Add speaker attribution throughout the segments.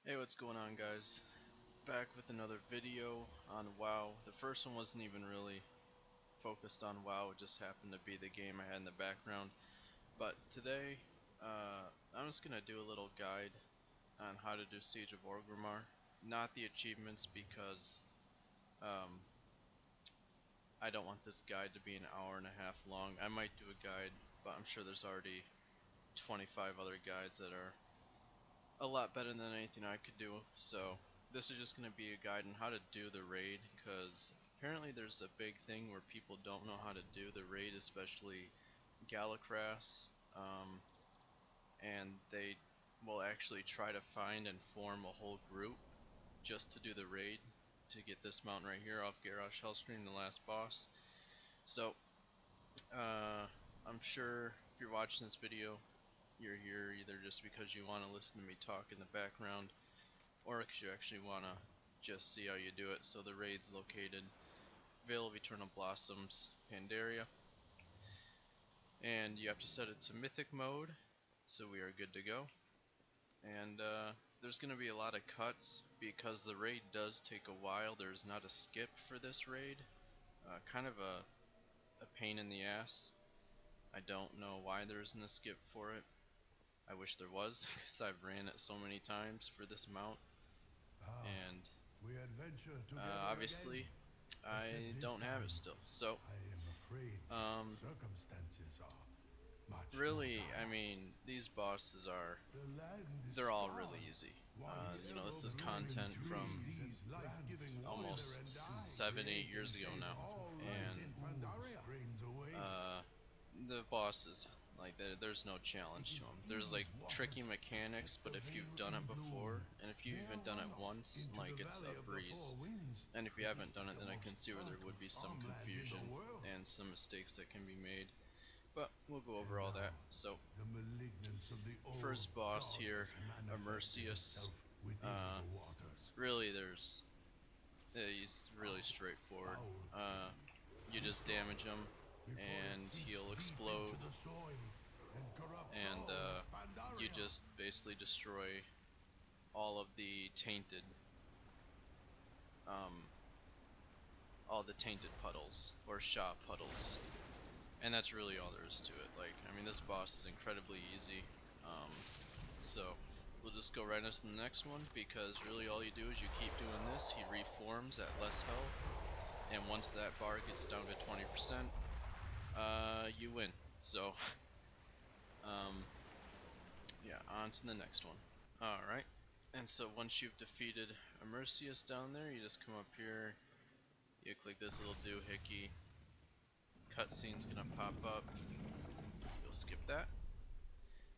Speaker 1: Hey, what's going on, guys? Back with another video on WoW. The first one wasn't even really focused on WoW, it just happened to be the game I had in the background. But today, I'm just gonna do a little guide on how to do Siege of Orgrimmar. Not the achievements, because um, I don't want this guide to be an hour and a half long. I might do a guide, but I'm sure there's already 25 other guides that are a lot better than anything I could do. So this is just going to be a guide on how to do the raid, because apparently there's a big thing where people don't know how to do the raid, especially Galacrass, and they will actually try to find and form a whole group just to do the raid to get this mountain right here off Garrosh Hellscream, the last boss. So I'm sure if you're watching this video, you're here either just because you want to listen to me talk in the background, or because you actually want to just see how you do it. So the raid's located Vale of Eternal Blossoms, Pandaria, and you have to set it to Mythic mode, so we are good to go. And there's going to be a lot of cuts because the raid does take a while. There's not a skip for this raid. Kind of a pain in the ass. I don't know why there isn't a skip for it. I wish there was, because I've ran it so many times for this mount. And
Speaker 2: We adventure together
Speaker 1: obviously
Speaker 2: again.
Speaker 1: I
Speaker 2: Except this
Speaker 1: don't have it
Speaker 2: time,
Speaker 1: still. So
Speaker 2: I am afraid
Speaker 1: um,
Speaker 2: circumstances are much more
Speaker 1: really, I
Speaker 2: dire.
Speaker 1: mean, these bosses are,
Speaker 2: The land is
Speaker 1: they're all really
Speaker 2: scarred.
Speaker 1: easy.
Speaker 2: Once
Speaker 1: You know, this is
Speaker 2: the growing
Speaker 1: content from
Speaker 2: trees these life-giving wither
Speaker 1: almost
Speaker 2: and die,
Speaker 1: 7-8
Speaker 2: create and
Speaker 1: years ago
Speaker 2: shape
Speaker 1: now,
Speaker 2: all life
Speaker 1: and
Speaker 2: in Pandaria. Strains away.
Speaker 1: the bosses, like, there's no
Speaker 2: It
Speaker 1: challenge to
Speaker 2: is
Speaker 1: them. There's like
Speaker 2: these
Speaker 1: tricky
Speaker 2: waters that
Speaker 1: mechanics,
Speaker 2: let
Speaker 1: but
Speaker 2: the
Speaker 1: if you've
Speaker 2: veil
Speaker 1: done it
Speaker 2: in
Speaker 1: before,
Speaker 2: bloom.
Speaker 1: and if you've
Speaker 2: Their
Speaker 1: even done it
Speaker 2: runoff
Speaker 1: once,
Speaker 2: into the
Speaker 1: like, it's
Speaker 2: valley
Speaker 1: a
Speaker 2: of the four
Speaker 1: breeze.
Speaker 2: winds
Speaker 1: And if you haven't done
Speaker 2: create
Speaker 1: it,
Speaker 2: the
Speaker 1: then I can
Speaker 2: most
Speaker 1: see where there would
Speaker 2: fertile
Speaker 1: be some
Speaker 2: farmland in the
Speaker 1: confusion
Speaker 2: world.
Speaker 1: and some mistakes that can be made. But we'll go over
Speaker 2: And
Speaker 1: all that.
Speaker 2: now,
Speaker 1: So
Speaker 2: the malignance of the old
Speaker 1: first boss
Speaker 2: god
Speaker 1: here,
Speaker 2: has manifested
Speaker 1: Mercius.
Speaker 2: itself within
Speaker 1: Uh,
Speaker 2: the waters.
Speaker 1: really, he's really straightforward.
Speaker 2: Foul
Speaker 1: You
Speaker 2: fiend,
Speaker 1: just damage
Speaker 2: destroy
Speaker 1: him,
Speaker 2: before it
Speaker 1: and
Speaker 2: seeps
Speaker 1: he'll
Speaker 2: deep into
Speaker 1: explode,
Speaker 2: the soil and corrupts
Speaker 1: and
Speaker 2: all of
Speaker 1: you
Speaker 2: Pandaria.
Speaker 1: just basically destroy all of the tainted, um, all the tainted puddles or shop puddles, and that's really all there is to it. Like, I mean, this boss is incredibly easy. So we'll just go right into the next one, because really all you do is you keep doing this. He reforms at less health, and once that bar gets down to 20%, you win. So um, yeah, on to the next one. Alright, and so once you've defeated Mercius down there, you just come up here, you click this little doohickey, cutscene's gonna pop up, you'll skip that,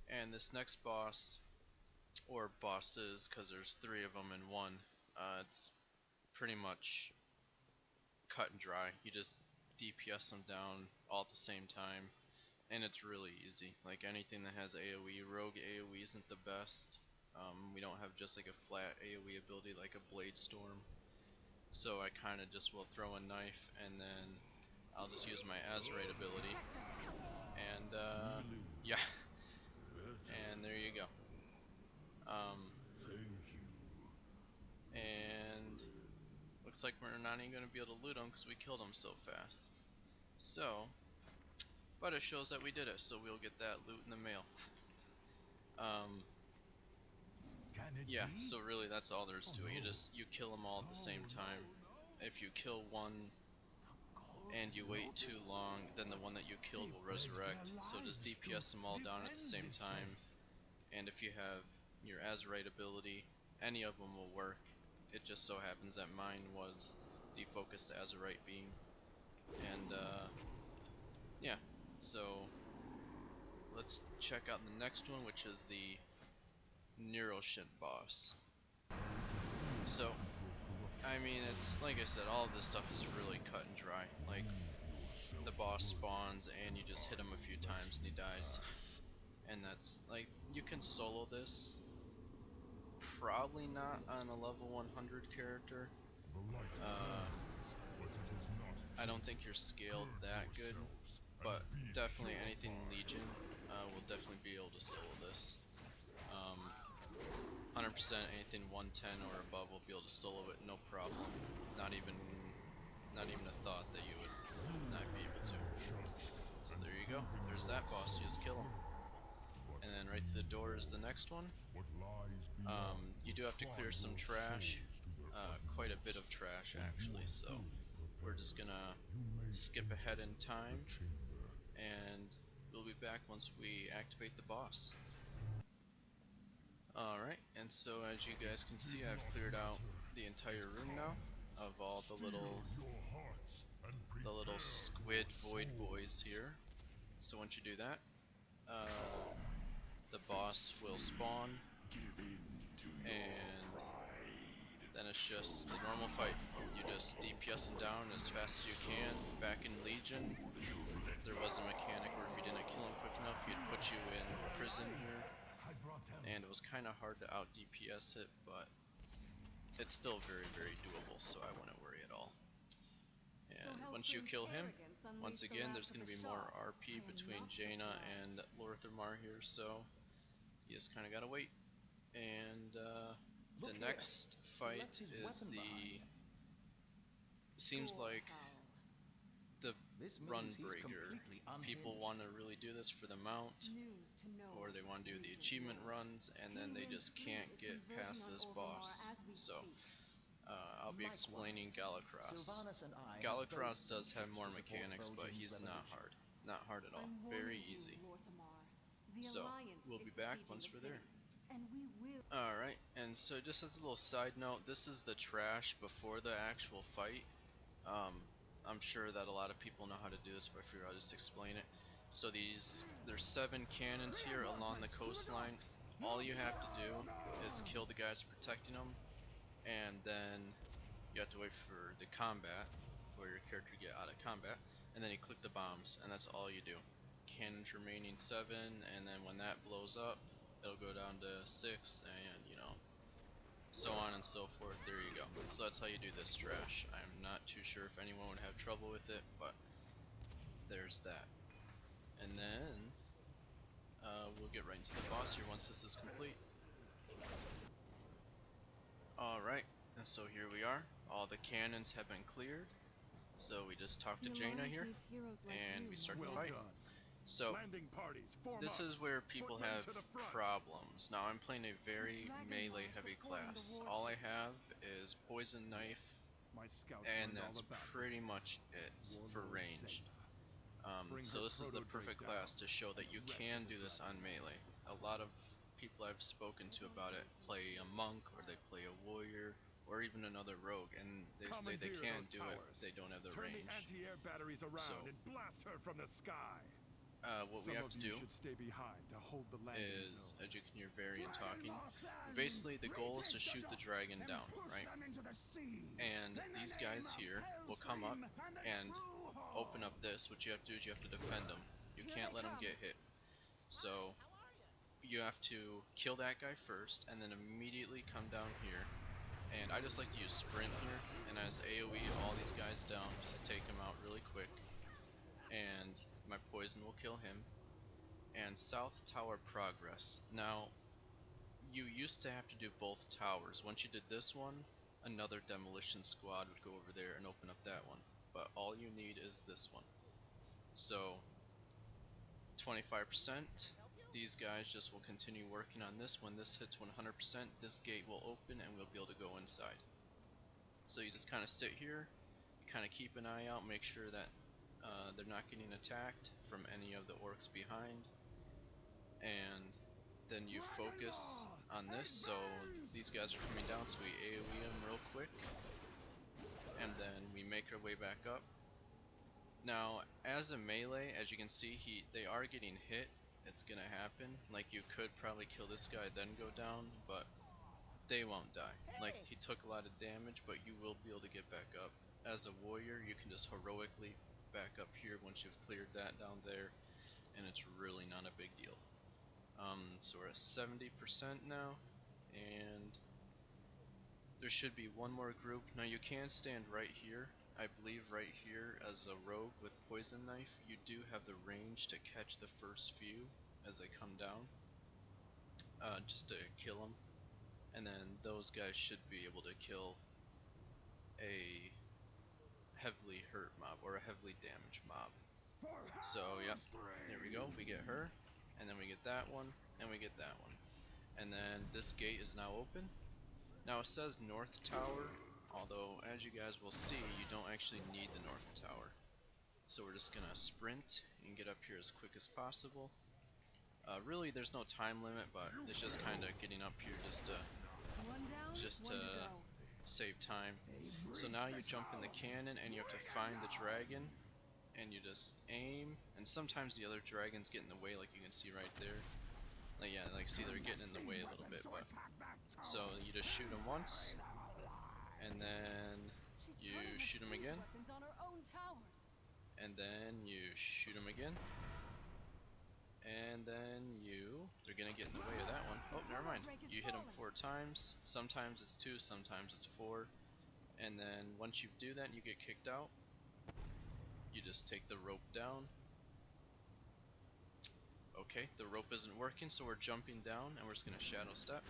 Speaker 1: and this next boss, or bosses, because there's 3 of them in one, it's pretty much cut and dry. You just DPS them down all at the same time, and it's really easy. Like, anything that has AoE, rogue AoE isn't the best. We don't have just like a flat AoE ability like a Blade Storm, so I kind of just will throw a knife, and then I'll just use my Azerite ability, and yeah, and there you go. Um,
Speaker 2: Thank you.
Speaker 1: and looks like we're not even going to be able to loot him because we killed him so fast. So, but it shows that we did it, so we'll get that loot in the mail. Um,
Speaker 2: Can it
Speaker 1: yeah,
Speaker 2: be?
Speaker 1: so really that's all there is
Speaker 2: Oh
Speaker 1: to it.
Speaker 2: no.
Speaker 1: You kill them all at the same
Speaker 2: No,
Speaker 1: time.
Speaker 2: no, no.
Speaker 1: If you kill one and you
Speaker 2: Golden
Speaker 1: wait too
Speaker 2: Lotus?
Speaker 1: long, then the one that you
Speaker 2: They
Speaker 1: killed will
Speaker 2: pledged their
Speaker 1: resurrect. So just
Speaker 2: lives to
Speaker 1: DPS them all down at the
Speaker 2: defend
Speaker 1: same
Speaker 2: this
Speaker 1: time,
Speaker 2: place.
Speaker 1: and if you have your Azerite ability, any of them will work. It just so happens that mine was the focused Azerite beam, and yeah, so let's check out the next one, which is the Neuroshin boss. So, I mean, it's like I said, all of this stuff is really cut and dry. Like, the boss spawns and you just hit him a few times and he dies. And that's, like, you can solo this, probably not on a level 100 character.
Speaker 3: The light
Speaker 1: Uh,
Speaker 3: burns, but it is not
Speaker 1: I don't
Speaker 3: heat.
Speaker 1: think you're scaled
Speaker 3: Gird
Speaker 1: that good,
Speaker 3: yourselves
Speaker 1: but
Speaker 3: and be
Speaker 1: definitely anything
Speaker 3: purified.
Speaker 1: Legion will definitely be able to solo this. 100% 100% anything 110 or above will be able to solo it, no problem. Not even a thought that you would not be able to. So there you go. There's that boss. You just kill him. And then right through the door is the next one.
Speaker 3: What lies beyond
Speaker 1: You do have to clear some trash, quite a bit of trash actually. So we're just gonna skip ahead in time, and we'll be back once we activate the boss. Alright, and so as you guys can see, I've cleared out the entire room now of all the little squid void boys here. So once you do that, the boss will spawn, and then it's just a normal fight. You just DPS him down as fast as you can. Back in Legion, there was a mechanic where if you didn't kill him quick enough, he'd put you in prison here, and it was kind of hard to out DPS it, but it's still very, very doable, so I wouldn't worry at all. And once you kill him, once again, there's going to be more RP between Jaina and Orgrimmar here, so you just kind of gotta wait. And the next fight is the... seems like the run breaker. People want to really do this for the mount, or they want to do the achievement runs, and then they just can't get past this boss. So I'll be explaining Galacross. Galacross does have more mechanics, but he's not hard. Not hard at all. Very easy. So we'll be back once we're there. Alright, and so just as a little side note, this is the trash before the actual fight. I'm sure that a lot of people know how to do this, but I figure I'll just explain it. So there's 7 cannons here along the coastline. All you have to do is kill the guys protecting them, and then you have to wait for the combat, for your character to get out of combat, and then you click the bombs, and that's all you do. Cannons remaining 7, and then when that blows up, it'll go down to 6, and you know, so on and so forth. There you go. So that's how you do this trash. I'm not too sure if anyone would have trouble with it, but there's that. And then we'll get right into the boss here once this is complete. Alright, and so here we are. All the cannons have been cleared. So we just talked to Jaina here, and we start the fight. So this is where people have problems. Now I'm playing a very melee heavy class. All I have is poison knife, and that's pretty much it for ranged. So this is the perfect class to show that you can do this on melee. A lot of people I've spoken to about it play a monk, or they play a warrior, or even another rogue, and they say they can do it, they don't have the range. So what we have to do is, as you can hear variant talking, basically the goal is to shoot the dragon down, right? And these guys here will come up and open up this. What you have to do is you have to defend them. You can't let them get hit. So you have to kill that guy first, and then immediately come down here. And I just like to use sprint here, and as AoE all these guys down, just take them out really quick. And my poison will kill him. And South Tower Progress. Now, you used to have to do both towers. Once you did this one, another demolition squad would go over there and open up that one. But all you need is this one. So 25%, these guys just will continue working on this. When this hits 100%, this gate will open and we'll be able to go inside. So you just kind of sit here, you kind of keep an eye out, make sure that they're not getting attacked from any of the orcs behind, and then you focus on this. So these guys are coming down, so we AoE them real quick, and then we make our way back up. Now, as a melee, as you can see, they are getting hit. It's gonna happen. Like, you could probably kill this guy then go down, but they won't die. Like, he took a lot of damage, but you will be able to get back up. As a warrior, you can just heroically back up here once you've cleared that down there, and it's really not a big deal. So we're at 70% now, and there should be one more group. Now you can stand right here. I believe right here as a rogue with poison knife, you do have the range to catch the first few as they come down, just to kill them. And then those guys should be able to kill a heavily hurt mob or a heavily damaged mob. So yep, there we go, we get her, and then we get that one, and we get that one. And then this gate is now open. Now it says North Tower, although as you guys will see, you don't actually need the North Tower. So we're just gonna sprint and get up here as quick as possible. Really there's no time limit, but it's just kinda getting up here just to save time. So now you jump in the cannon and you have to find the dragon, and you just aim, and sometimes the other dragons get in the way, like you can see right there. Like, yeah, like see they're getting in the way a little bit, but so you just shoot them once, and then you shoot them again, and then you shoot them again, and then they're gonna get in the way of that one. Oh, never mind. You hit them 4 times. Sometimes it's 2, sometimes it's 4, and then once you do that and you get kicked out, you just take the rope down. Okay, the rope isn't working, so we're jumping down and we're just gonna shadow step,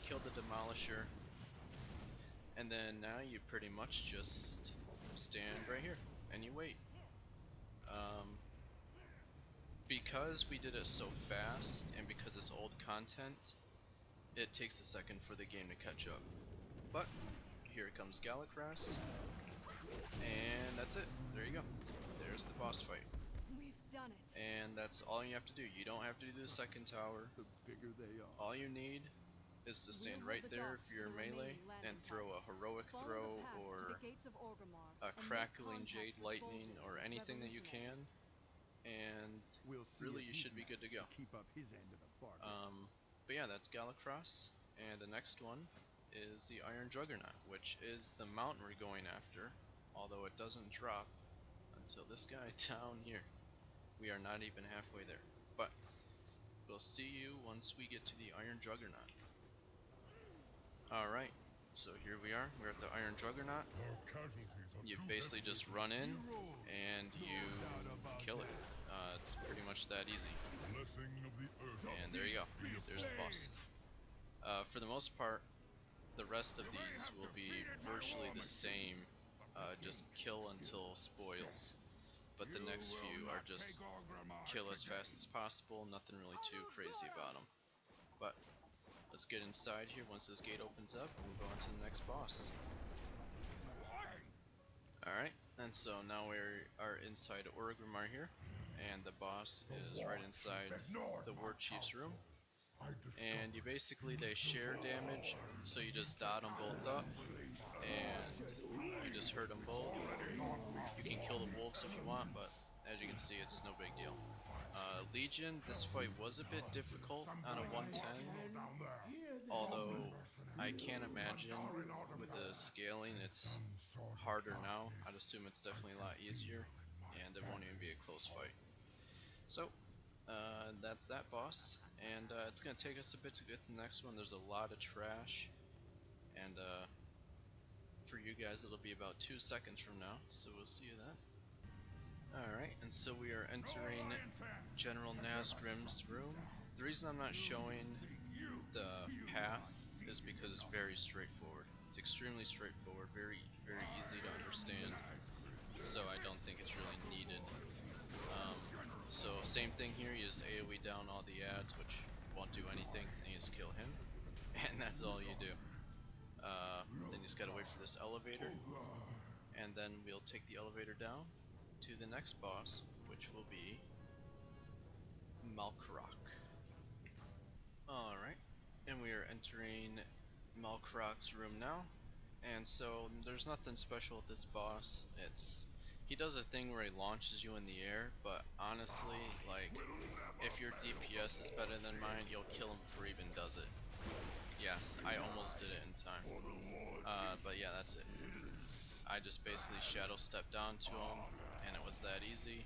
Speaker 1: kill the demolisher, and then now you pretty much just stand right here and you wait. Because we did it so fast and because it's old content, it takes a second for the game to catch up. But here comes Galacras, and that's it. There you go. There's the boss fight.
Speaker 4: We've done it.
Speaker 1: And that's all you have to do. You don't have to do the second tower.
Speaker 2: The bigger they are.
Speaker 1: All you need is to stand
Speaker 4: We'll
Speaker 1: right
Speaker 4: hold the
Speaker 1: there
Speaker 4: docks
Speaker 1: for your
Speaker 4: for the
Speaker 1: melee
Speaker 4: remaining
Speaker 1: and
Speaker 4: landing
Speaker 1: throw a
Speaker 4: parties.
Speaker 1: heroic
Speaker 4: Follow
Speaker 1: throw
Speaker 4: the path to
Speaker 1: or
Speaker 4: the gates of Orgrimmar
Speaker 1: a
Speaker 4: and make
Speaker 1: crackling
Speaker 4: contact
Speaker 1: jade
Speaker 4: with
Speaker 1: lightning
Speaker 4: Vol'jin
Speaker 1: or
Speaker 4: and
Speaker 1: anything that you can,
Speaker 4: revolutionaries.
Speaker 1: and
Speaker 2: We'll see
Speaker 1: really
Speaker 2: if
Speaker 1: you
Speaker 2: he's
Speaker 1: should be good to
Speaker 2: managed
Speaker 1: go.
Speaker 2: keep up his end of the bargain.
Speaker 1: But yeah, that's Galacross, and the next one is the Iron Juggernaut, which is the mountain we're going after, although it doesn't drop until this guy down here. We are not even halfway there, but we'll see you once we get to the Iron Juggernaut. Alright, so here we are, we're at the Iron Juggernaut.
Speaker 3: Our casualties are
Speaker 1: You
Speaker 3: too
Speaker 1: basically
Speaker 3: hefty
Speaker 1: just
Speaker 3: for
Speaker 1: run in
Speaker 3: heroes.
Speaker 1: and you kill it. It's pretty much that easy.
Speaker 3: Blessing of the earth.
Speaker 1: And there you go, there's the boss. For the most part, the rest of these will be virtually the same, just kill until spoils. But the next few are just kill as fast as possible, nothing really too crazy about them. But let's get inside here once this gate opens up and we'll go on to the next boss. Alright, and so now we are inside Orgrimmar here, and the boss is right inside the War Chief's room. And you basically, they share damage, so you just dot them both up, and you just hurt them both. You can kill the wolves if you want, but as you can see, it's no big deal. Legion, this fight was a bit difficult on a 110, although I can't imagine with the scaling it's harder now. I'd assume it's definitely a lot easier, and it won't even be a close fight. So, that's that boss, and it's going to take us a bit to get to the next one. There's a lot of trash, and for you guys it'll be about 2 seconds from now, so we'll see you then. Alright, and so we are entering General Nazgrim's room. The reason I'm not showing the path is because it's very straightforward. It's extremely straightforward, very easy to understand, so I don't think it's really needed. So same thing here, you just AoE down all the ads, which won't do anything, and you just kill him, and that's all you do. Then you just gotta wait for this elevator, and then we'll take the elevator down to the next boss, which will be Malkrok. Alright, and we are entering Malkrok's room now, and so there's nothing special with this boss. He does a thing where he launches you in the air, but honestly, like, if your DPS is better than mine, you'll kill him before he even does it. Yes, I almost did it in time. But yeah, that's it. I just basically shadow stepped down to him, and it was that easy.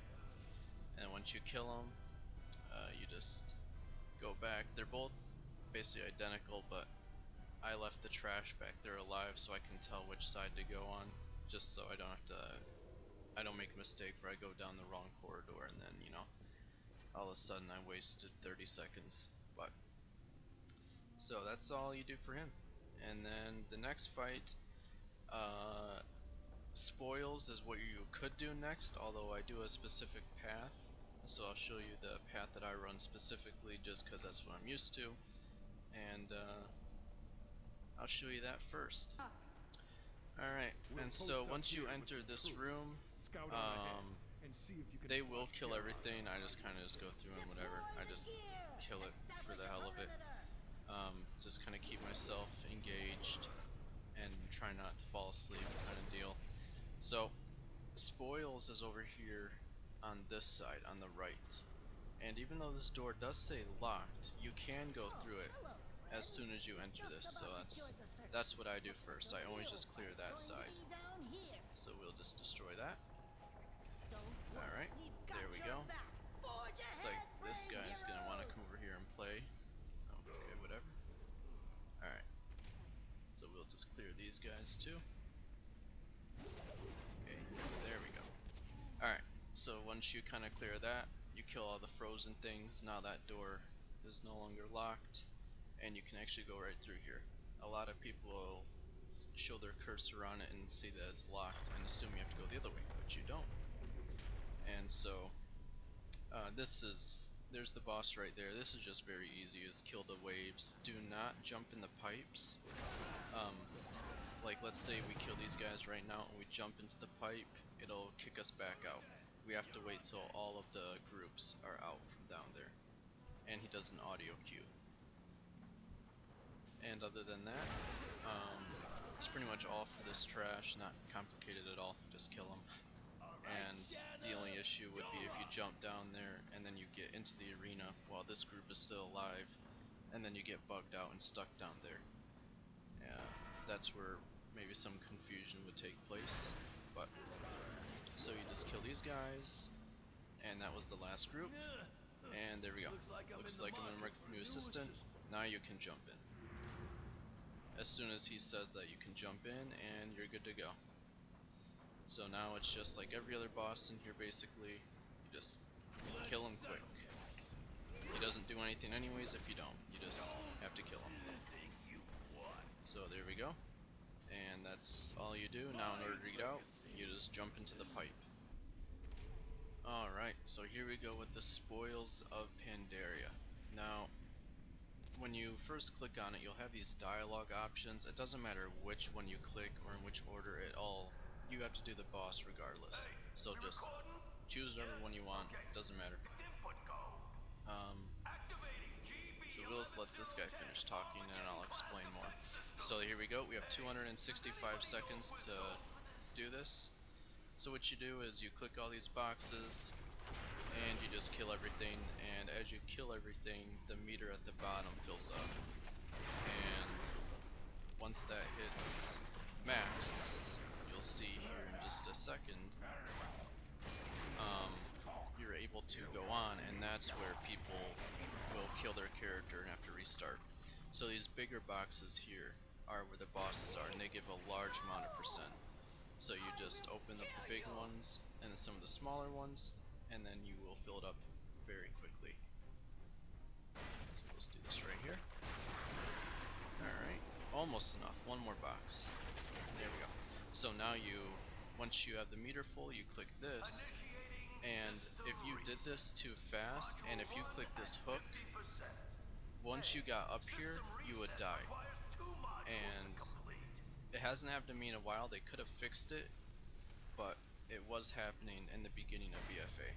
Speaker 1: And once you kill him, you just go back. They're both basically identical, but I left the trash back there alive so I can tell which side to go on, just so I don't have to, I don't make a mistake where I go down the wrong corridor and then, you know, all of a sudden I wasted 30 seconds. But so that's all you do for him, And then the next fight, spoils is what you could do next, although I do a specific path. So I'll show you the path that I run specifically just because that's what I'm used to. And I'll show you that first. Alright,
Speaker 2: We'll
Speaker 1: and
Speaker 2: post
Speaker 1: so
Speaker 2: up
Speaker 1: once you
Speaker 2: here with
Speaker 1: enter
Speaker 2: some
Speaker 1: this
Speaker 2: troops.
Speaker 1: room,
Speaker 2: Scout on ahead and see if you can
Speaker 1: they
Speaker 2: flush
Speaker 1: will kill
Speaker 2: Garrus.
Speaker 1: everything. I just kind of just go through and whatever. I just kill it for the hell of it. Just kind of keep myself engaged and try not to fall asleep kind of deal. So spoils is over here on this side on the right. And even though this door does say locked, you can go through it as soon as you enter this. So that's what I do first. I always just clear that side. So we'll just destroy that. Alright, there we go. Looks like this guy's gonna want to come over here and play. Okay, whatever. Alright, so we'll just clear these guys too. Okay, there we go. Alright, so once you kind of clear that, you kill all the frozen things. Now that door is no longer locked, and you can actually go right through here. A lot of people will show their cursor on it and see that it's locked and assume you have to go the other way, but you don't. And so there's the boss right there. This is just very easy, is kill the waves. Do not jump in the pipes. Like let's say we kill these guys right now and we jump into the pipe, it'll kick us back out. We have to wait till all of the groups are out from down there. And he does an audio cue. And other than that, it's pretty much all for this trash, not complicated at all, just kill him. And the only issue would be if you jump down there and then you get into the arena while this group is still alive, and then you get bugged out and stuck down there. That's where maybe some confusion would take place. But so you just kill these guys, and that was the last group. And there we go. Looks like I'm in my new assistant. Now you can jump in. As soon as he says that you can jump in, and you're good to go. So now it's just like every other boss in here basically. You just kill him quick. He doesn't do anything anyways if you don't. You just have to kill him. So there we go. And that's all you do. Now in order to get out, you just jump into the pipe. Alright, so here we go with the Spoils of Pandaria. Now, when you first click on it, you'll have these dialogue options. It doesn't matter which one you click or in which order at all. You have to do the boss regardless. So just choose whatever one you want. Doesn't matter. So we'll just let this guy finish talking and I'll explain more. So here we go. We have 265 seconds to do this. So what you do is you click all these boxes and you just kill everything, and as you kill everything, the meter at the bottom fills up. And once that hits max, you'll see here in just a second, you're able to go on, and that's where people will kill their character and have to restart. So these bigger boxes here are where the bosses are, and they give a large amount of percent. So you just open up the big ones and some of the smaller ones, and then you will fill it up very quickly. So let's do this right here. Alright, almost enough. One more box. There we go. So now once you have the meter full, you click this, and if you did this too fast, and if you click this hook, once you got up here, you would die. And it hasn't happened to me in a while. They could have fixed it, but it was happening in the beginning of BFA.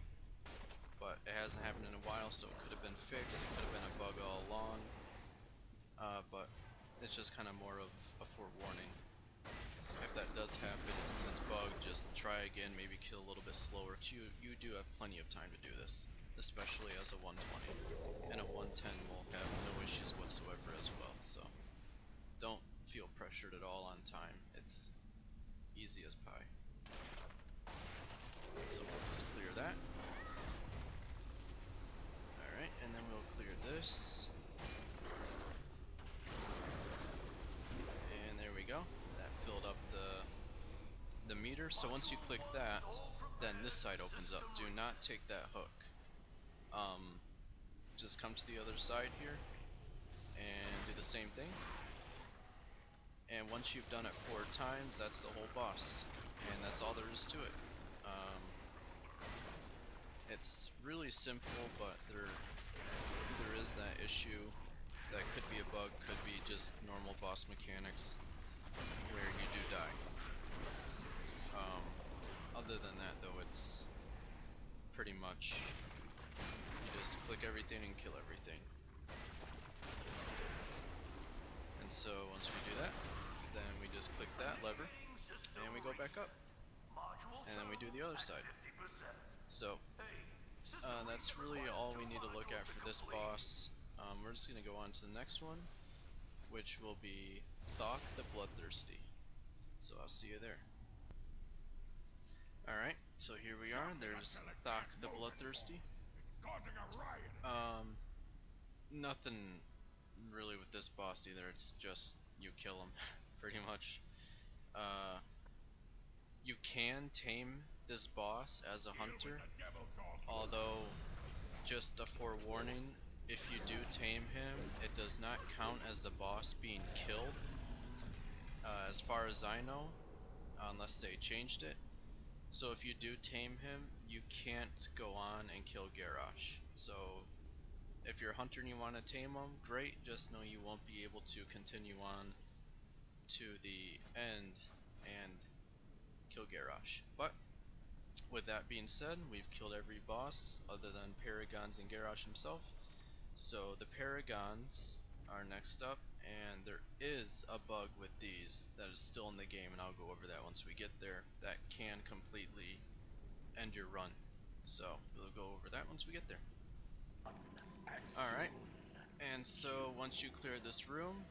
Speaker 1: But it hasn't happened in a while, so it could have been fixed. It could have been a bug all along. But it's just kind of more of a forewarning. If that does happen, it's bugged, just try again, maybe kill a little bit slower. You do have plenty of time to do this, especially as a 120. And a 110 will have no issues whatsoever as well, so don't feel pressured at all on time. It's easy as pie. So we'll just clear that. Alright, and then we'll clear this. And there we go. That filled up the meter. So once you click that, then this side opens up. Do not take that hook. Just come to the other side here and do the same thing. And once you've done it 4 times, that's the whole boss. And that's all there is to it. It's really simple, but there is that issue that could be a bug, could be just normal boss mechanics where you do die. Other than that though, it's pretty much you just click everything and kill everything. And so once we do that, then we just click that lever and we go back up. And then we do the other side. So that's really all we need to look at for this boss. We're just going to go on to the next one, which will be Thok the Bloodthirsty. So I'll see you there. Alright, so here we are. There's Thok the Bloodthirsty.
Speaker 3: Causing a riot.
Speaker 1: Nothing really with this boss either. It's just you kill him, pretty much. You can tame this boss as a hunter, although just a forewarning, if you do tame him, it does not count as the boss being killed, as far as I know, unless they changed it. So if you do tame him, you can't go on and kill Garrosh. So if you're a hunter and you want to tame him, great, just know you won't be able to continue on to the end and kill Garrosh. But with that being said, we've killed every boss other than Paragons and Garrosh himself. So the Paragons are next up, and there is a bug with these that is still in the game, and I'll go over that once we get there, that can completely end your run. So we'll go over that once we get there. Alright, and so once you clear this room,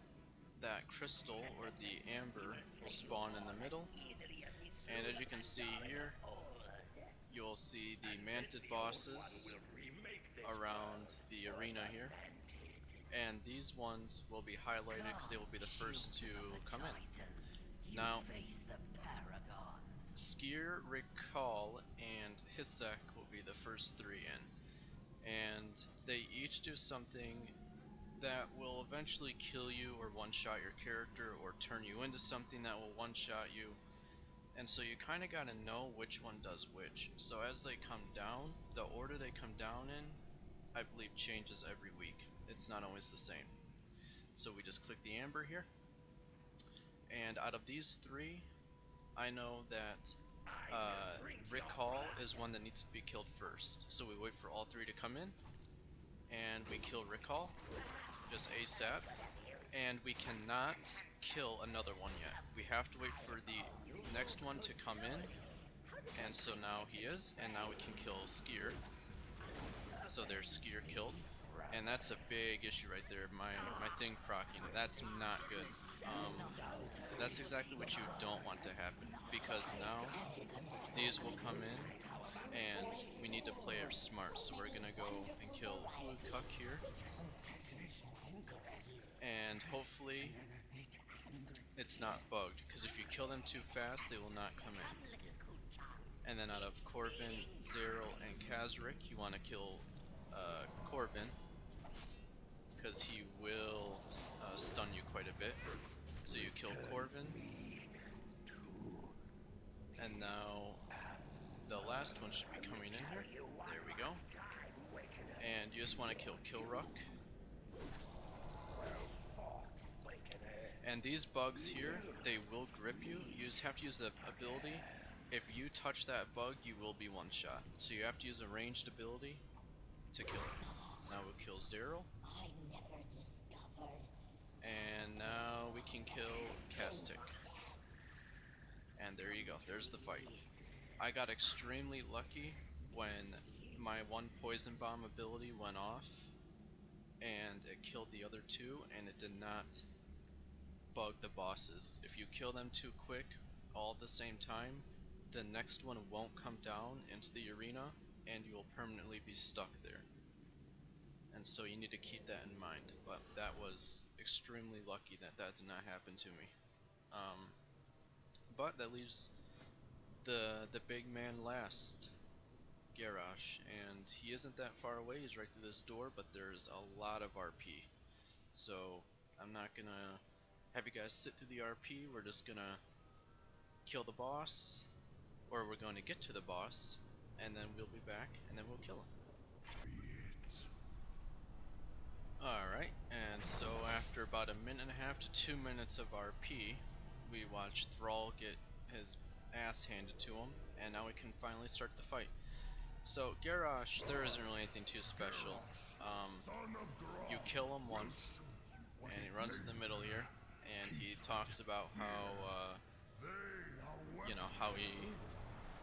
Speaker 1: that crystal or the amber will spawn in the middle, and as you can see here, you'll see the manted bosses around the arena here, and these ones will be highlighted because they will be the first to come in. Now, Skier, Recall, and Hisek will be the first 3 in, and they each do something that will eventually kill you or one-shot your character or turn you into something that will one-shot you. And so you kind of got to know which one does which. So as they come down, the order they come down in, I believe, changes every week. It's not always the same. So we just click the amber here. And out of these 3, I know that Recall is one that needs to be killed first. So we wait for all 3 to come in, and we kill Recall, just ASAP. And we cannot kill another one yet. We have to wait for the next one to come in, and so now he is, and now we can kill Skier. So there's Skier killed, and that's a big issue right there. My thing proccing, that's not good. That's exactly what you don't want to happen, because now these will come in, and we need to play our smart. So we're gonna go and kill Huakuk here, and hopefully it's not bugged, because if you kill them too fast, they will not come in. And then out of Corvin, Zeril, and Kazrik, you want to kill Corvin, because he will stun you quite a bit. So you kill Corvin, and now the last one should be coming in here. There we go. And you just want to kill Kilruck. And these bugs here, they will grip you. You just have to use the ability. If you touch that bug, you will be one-shot. So you have to use a ranged ability to kill it. Now we'll kill Zeril. And now we can kill Kaztik. And there you go, there's the fight. I got extremely lucky when my one poison bomb ability went off, and it killed the other 2, and it did not bug the bosses. If you kill them too quick, all at the same time, the next one won't come down into the arena, and you will permanently be stuck there. And so you need to keep that in mind. But that was extremely lucky that that did not happen to me. But that leaves the big man last, Garrosh, and he isn't that far away. He's right through this door, but there's a lot of RP. So I'm not gonna have you guys sit through the RP. We're just gonna kill the boss, or we're going to get to the boss, and then we'll be back, and then we'll kill him. Alright, and so after about a minute and a half to 2 minutes of RP, we watched Thrall get his ass handed to him, and now we can finally start the fight. So Garrosh, there isn't really anything too special. You kill him once, and he runs to the middle here, and he talks about how, you know, how he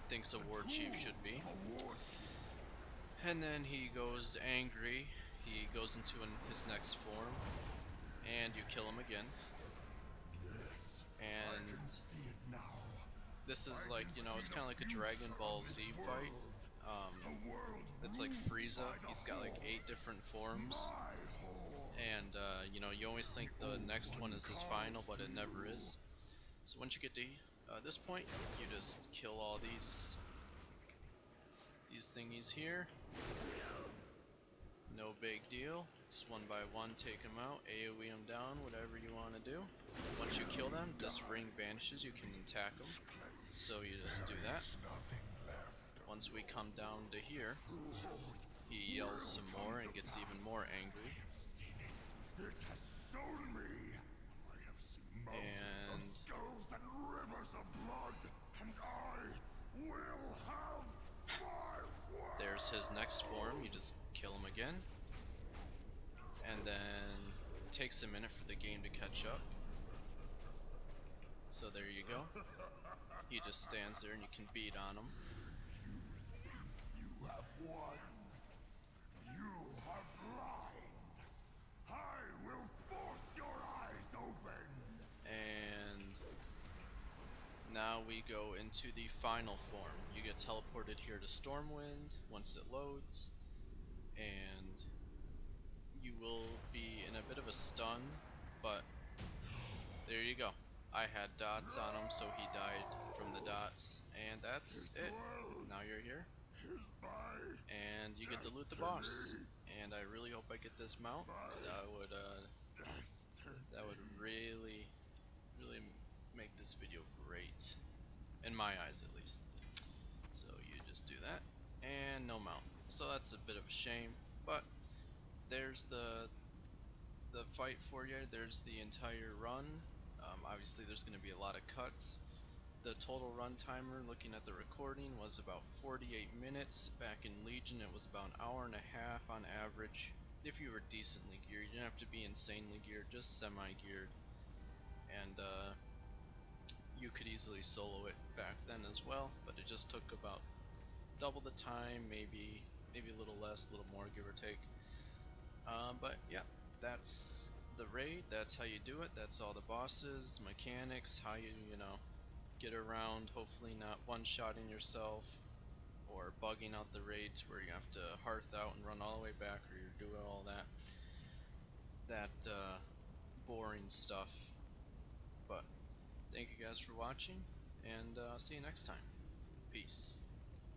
Speaker 1: thinks a war chief should be. And then he goes angry, he goes into his next form, and you kill him again. And this is like, you know, it's kind of like a Dragon Ball Z fight. It's like Frieza, he's got like 8 different forms. And, you know, you always think the next one is his final, but it never is. So once you get to this point, you just kill all these thingies here. No big deal. Just one by one take them out, AoE them down, whatever you want to do. Once you kill them, this ring vanishes, you can attack them. So you just do that. Once we come down to here, he yells some more and gets even more angry. And there's his next form, you just kill him again. And then it takes a minute for the game to catch up. So there you go. He just stands there and you can beat on him.
Speaker 3: You have won. You are blind. I will force your eyes open.
Speaker 1: And now we go into the final form. You get teleported here to Stormwind once it loads, and you will be in a bit of a stun, but there you go. I had dots on him, so he died from the dots, and that's it. Now you're here, and you get to loot the boss. And I really hope I get this mount, because that would really make this video great, in my eyes at least. So you just do that, and no mount. So that's a bit of a shame, but there's the fight for you. There's the entire run. Obviously there's going to be a lot of cuts. The total run timer, looking at the recording, was about 48 minutes. Back in Legion it was about an hour and a half on average. If you were decently geared, you didn't have to be insanely geared, just semi-geared. And you could easily solo it back then as well, but it just took about double the time, maybe a little less, a little more, give or take. But yeah, that's the raid. That's how you do it. That's all the bosses, mechanics, how you know, get around, hopefully not one-shotting yourself or bugging out the raids where you have to hearth out and run all the way back, or you're doing all that boring stuff. But thank you guys for watching, and see you next time. Peace.